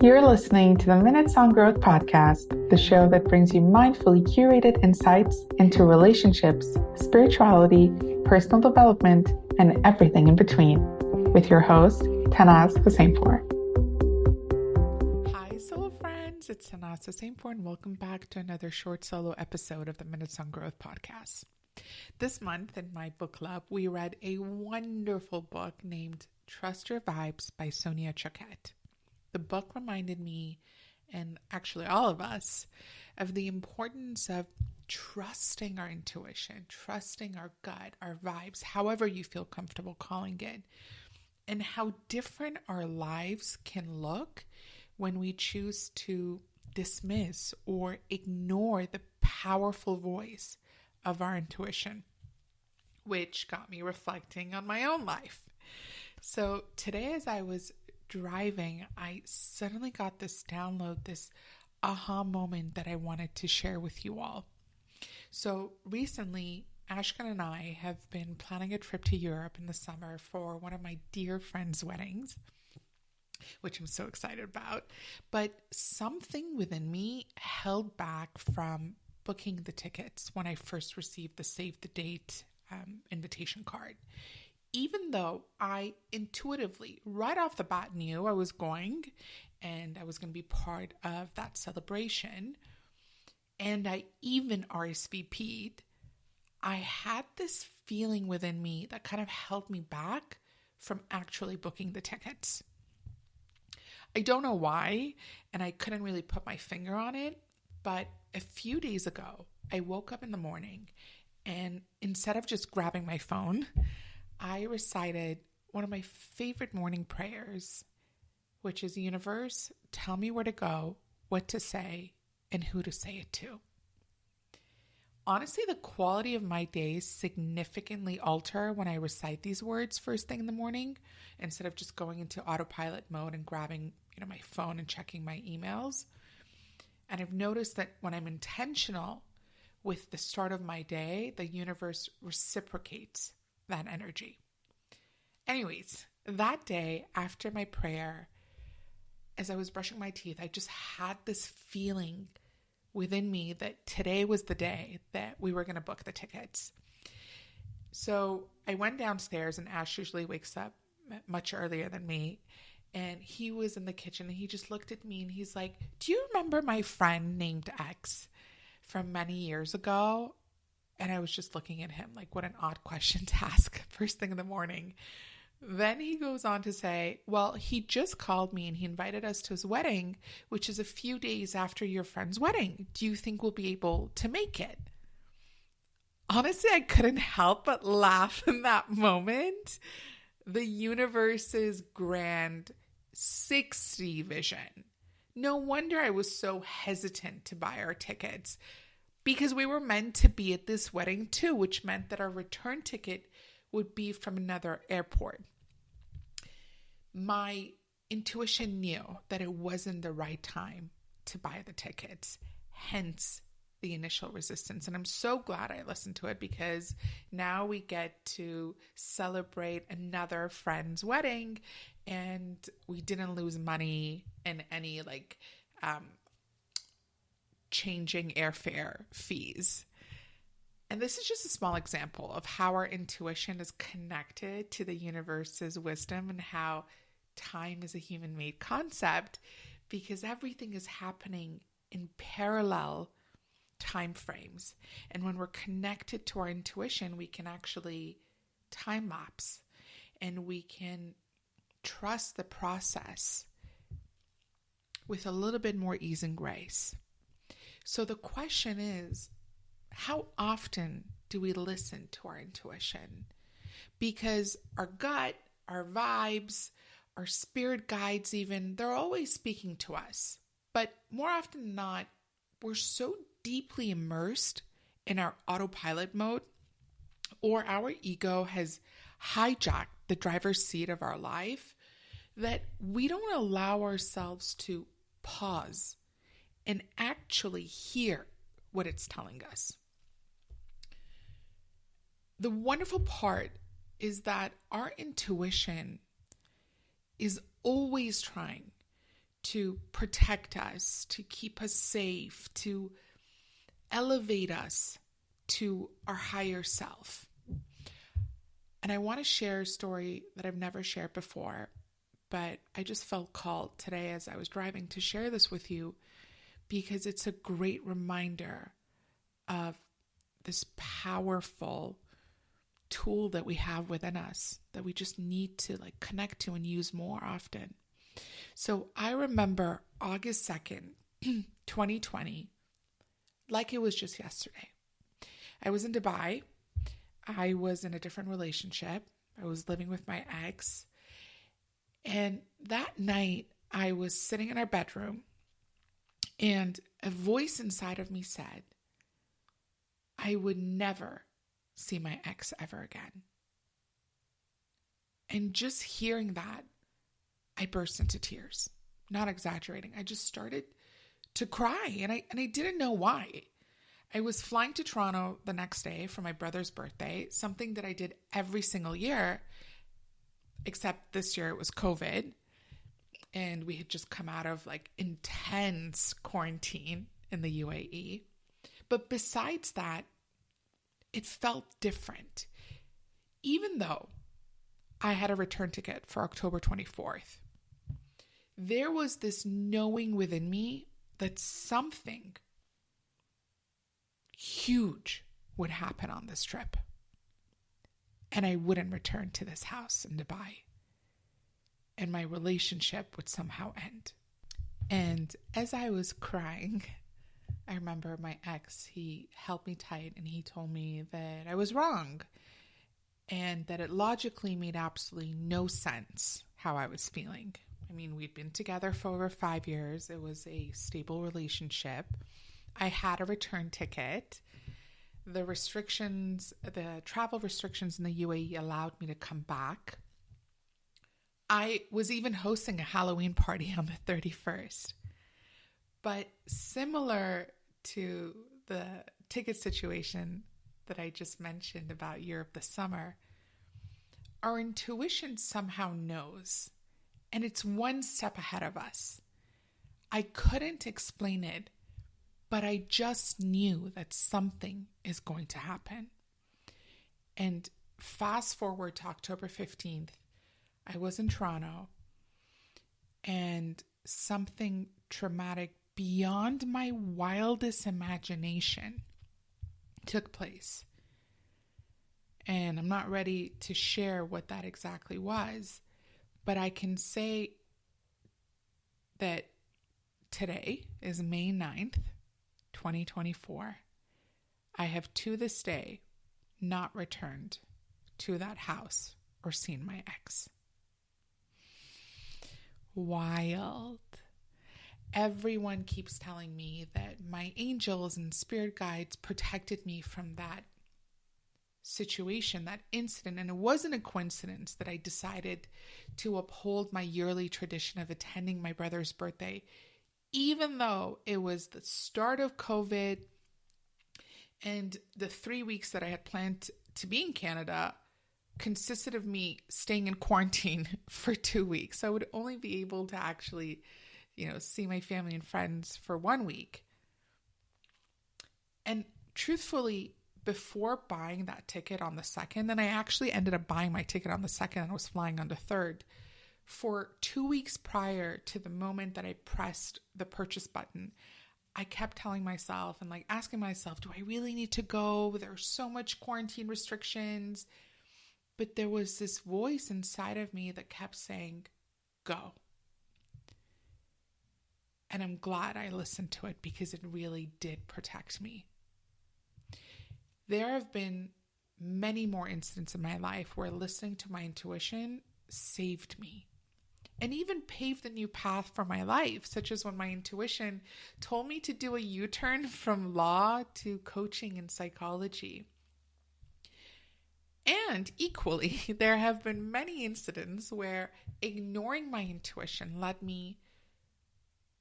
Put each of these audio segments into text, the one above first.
You're listening to the Minutes on Growth podcast, the show that brings you mindfully curated insights into relationships, spirituality, personal development, and everything in between, with your host, Tannaz Hosseinpour. Hi, solo friends. It's Tannaz Hosseinpour, and welcome back to another short solo episode of the Minutes on Growth podcast. This month in my book club, we read a wonderful book named Trust Your Vibes by Sonia Choquette. The book reminded me, and actually all of us, of the importance of trusting our intuition, trusting our gut, our vibes, however you feel comfortable calling it, and how different our lives can look when we choose to dismiss or ignore the powerful voice of our intuition, which got me reflecting on my own life. So today, as I was driving, I suddenly got this download, this aha moment that I wanted to share with you all. So recently, Ashkan and I have been planning a trip to Europe in the summer for one of my dear friends' weddings, which I'm so excited about. But something within me held back from booking the tickets when I first received the save the date invitation card. Even though I intuitively, right off the bat, knew I was going and I was going to be part of that celebration, and I even RSVP'd, I had this feeling within me that kind of held me back from actually booking the tickets. I don't know why, and I couldn't really put my finger on it, but a few days ago, I woke up in the morning and instead of just grabbing my phone, I recited one of my favorite morning prayers, which is, universe, tell me where to go, what to say, and who to say it to. Honestly, the quality of my days significantly alter when I recite these words first thing in the morning, instead of just going into autopilot mode and grabbing, my phone and checking my emails. And I've noticed that when I'm intentional with the start of my day, the universe reciprocates that energy. Anyways, that day after my prayer, as I was brushing my teeth, I just had this feeling within me that today was the day that we were going to book the tickets. So I went downstairs, and Ash usually wakes up much earlier than me. And he was in the kitchen, and he just looked at me and he's like, do you remember my friend named X from many years ago? And I was just looking at him like, what an odd question to ask first thing in the morning. Then he goes on to say, well, he just called me and he invited us to his wedding, which is a few days after your friend's wedding. Do you think we'll be able to make it? Honestly, I couldn't help but laugh in that moment. The universe's grand 60 vision. No wonder I was so hesitant to buy our tickets, because we were meant to be at this wedding too, which meant that our return ticket would be from another airport. My intuition knew that it wasn't the right time to buy the tickets, hence the initial resistance. And I'm so glad I listened to it, because now we get to celebrate another friend's wedding, and we didn't lose money in any changing airfare fees. And this is just a small example of how our intuition is connected to the universe's wisdom, and how time is a human-made concept, because everything is happening in parallel time frames. And when we're connected to our intuition, we can actually time lapse, and we can trust the process with a little bit more ease and grace. So the question is, how often do we listen to our intuition? Because our gut, our vibes, our spirit guides even, they're always speaking to us. But more often than not, we're so deeply immersed in our autopilot mode, or our ego has hijacked the driver's seat of our life, that we don't allow ourselves to pause and actually hear what it's telling us. The wonderful part is that our intuition is always trying to protect us, to keep us safe, to elevate us to our higher self. And I want to share a story that I've never shared before, but I just felt called today as I was driving to share this with you because it's a great reminder of this powerful tool that we have within us that we just need to connect to and use more often. So I remember August 2nd, 2020, like it was just yesterday. I was in Dubai. I was in a different relationship. I was living with my ex. And that night I was sitting in our bedroom and a voice inside of me said, I would never see my ex ever again. And just hearing that, I burst into tears. Not exaggerating. I just started to cry and I didn't know why. I was flying to Toronto the next day for my brother's birthday, something that I did every single year, except this year it was COVID. And we had just come out of intense quarantine in the UAE. But besides that, it felt different. Even though I had a return ticket for October 24th, there was this knowing within me that something huge would happen on this trip. And I wouldn't return to this house in Dubai. And my relationship would somehow end. And as I was crying, I remember my ex, he held me tight and he told me that I was wrong and that it logically made absolutely no sense how I was feeling. I mean, we'd been together for over 5 years. It was a stable relationship. I had a return ticket. The travel restrictions in the UAE allowed me to come back. I was even hosting a Halloween party on the 31st. But similar to the ticket situation that I just mentioned about Europe this summer, our intuition somehow knows, and it's one step ahead of us. I couldn't explain it, but I just knew that something is going to happen. And fast forward to October 15th, I was in Toronto, and something traumatic beyond my wildest imagination took place. And I'm not ready to share what that exactly was, but I can say that today is May 9th, 2024. I have to this day not returned to that house or seen my ex. Wild. Everyone keeps telling me that my angels and spirit guides protected me from that situation, that incident. And it wasn't a coincidence that I decided to uphold my yearly tradition of attending my brother's birthday, even though it was the start of COVID and the 3 weeks that I had planned to be in Canada consisted of me staying in quarantine for 2 weeks. So I would only be able to actually, see my family and friends for 1 week. And truthfully, before buying that ticket on the 2nd, and I actually ended up buying my ticket on the 2nd and I was flying on the 3rd, for 2 weeks prior to the moment that I pressed the purchase button, I kept telling myself and asking myself, do I really need to go? There's so much quarantine restrictions. But there was this voice inside of me that kept saying, go. And I'm glad I listened to it because it really did protect me. There have been many more incidents in my life where listening to my intuition saved me and even paved a new path for my life, such as when my intuition told me to do a U-turn from law to coaching and psychology. And equally, there have been many incidents where ignoring my intuition led me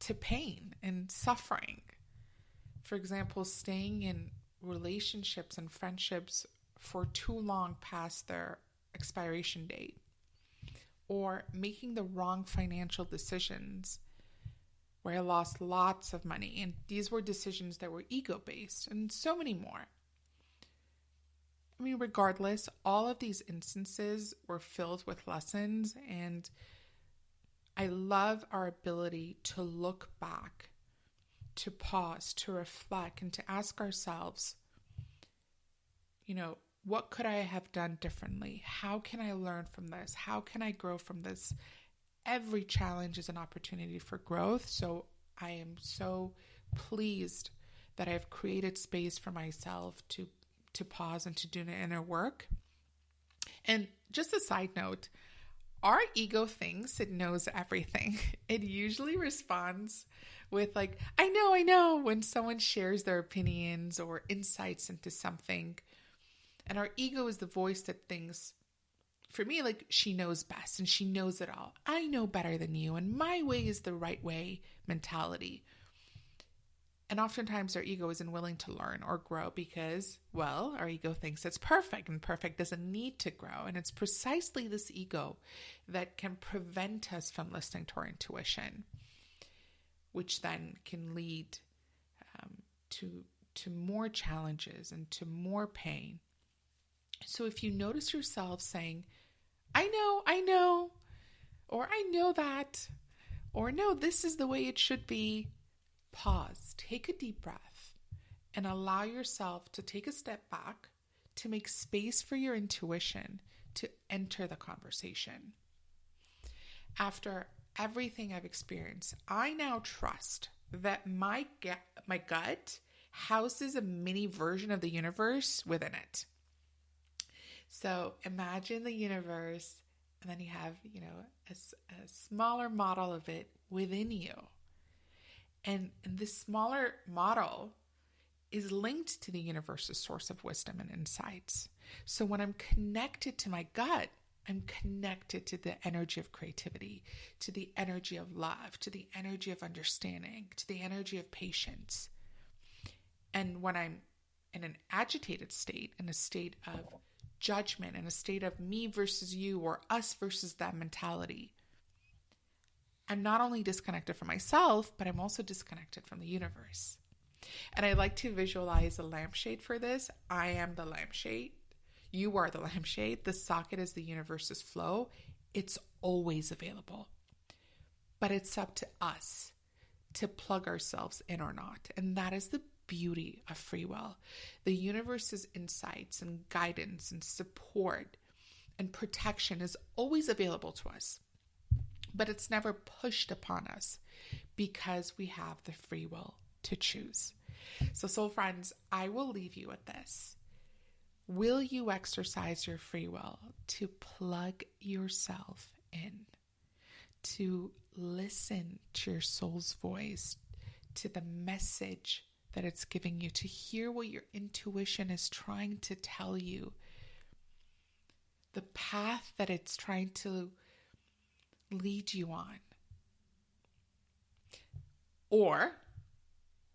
to pain and suffering. For example, staying in relationships and friendships for too long past their expiration date, or making the wrong financial decisions where I lost lots of money. And these were decisions that were ego-based, and so many more. I mean, regardless, all of these instances were filled with lessons, and I love our ability to look back, to pause, to reflect, and to ask ourselves, what could I have done differently? How can I learn from this? How can I grow from this? Every challenge is an opportunity for growth. So I am so pleased that I've created space for myself to pause and to do the inner work. And just a side note, our ego thinks it knows everything. It usually responds with like, I know, when someone shares their opinions or insights into something. And our ego is the voice that thinks, for me, like, she knows best and she knows it all. I know better than you, and my way is the right way mentality. And oftentimes our ego isn't willing to learn or grow because, well, our ego thinks it's perfect, and perfect doesn't need to grow. And it's precisely this ego that can prevent us from listening to our intuition, which then can lead to more challenges and to more pain. So if you notice yourself saying, I know, or I know that, or no, this is the way it should be, pause, take a deep breath, and allow yourself to take a step back, to make space for your intuition to enter the conversation. After everything I've experienced, I now trust that my gut houses a mini version of the universe within it. So imagine the universe, and then you have, a smaller model of it within you. And this smaller model is linked to the universe's source of wisdom and insights. So when I'm connected to my gut, I'm connected to the energy of creativity, to the energy of love, to the energy of understanding, to the energy of patience. And when I'm in an agitated state, in a state of judgment, in a state of me versus you or us versus them mentality, I'm not only disconnected from myself, but I'm also disconnected from the universe. And I like to visualize a lampshade for this. I am the lampshade. You are the lampshade. The socket is the universe's flow. It's always available. But it's up to us to plug ourselves in or not. And that is the beauty of free will. The universe's insights and guidance and support and protection is always available to us. But it's never pushed upon us because we have the free will to choose. So soul friends, I will leave you with this. Will you exercise your free will to plug yourself in, to listen to your soul's voice, to the message that it's giving you, to hear what your intuition is trying to tell you, the path that it's trying to lead you on? Or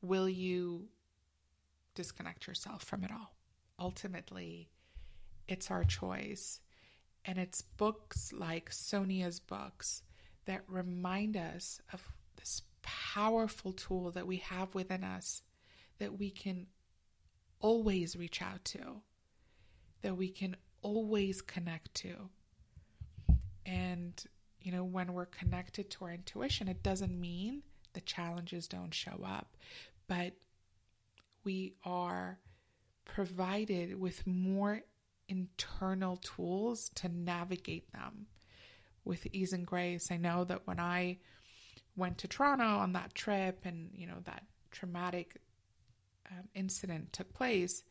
will you disconnect yourself from it all? Ultimately, it's our choice. And it's books like Sonia's books that remind us of this powerful tool that we have within us that we can always reach out to, that we can always connect to. And, when we're connected to our intuition, it doesn't mean the challenges don't show up, but we are provided with more internal tools to navigate them with ease and grace. I know that when I went to Toronto on that trip and, that traumatic incident took place,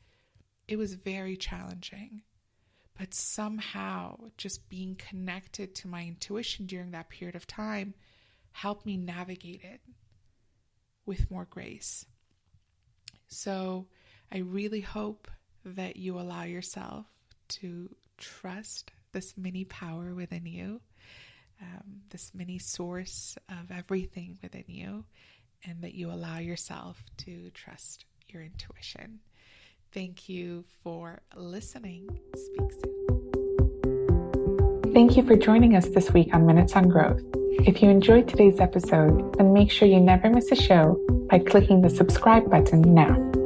it was very challenging. But somehow just being connected to my intuition during that period of time helped me navigate it with more grace. So I really hope that you allow yourself to trust this mini power within you, this mini source of everything within you, and that you allow yourself to trust your intuition. Thank you for listening. Speak soon. Thank you for joining us this week on Minutes on Growth. If you enjoyed today's episode, then make sure you never miss a show by clicking the subscribe button now.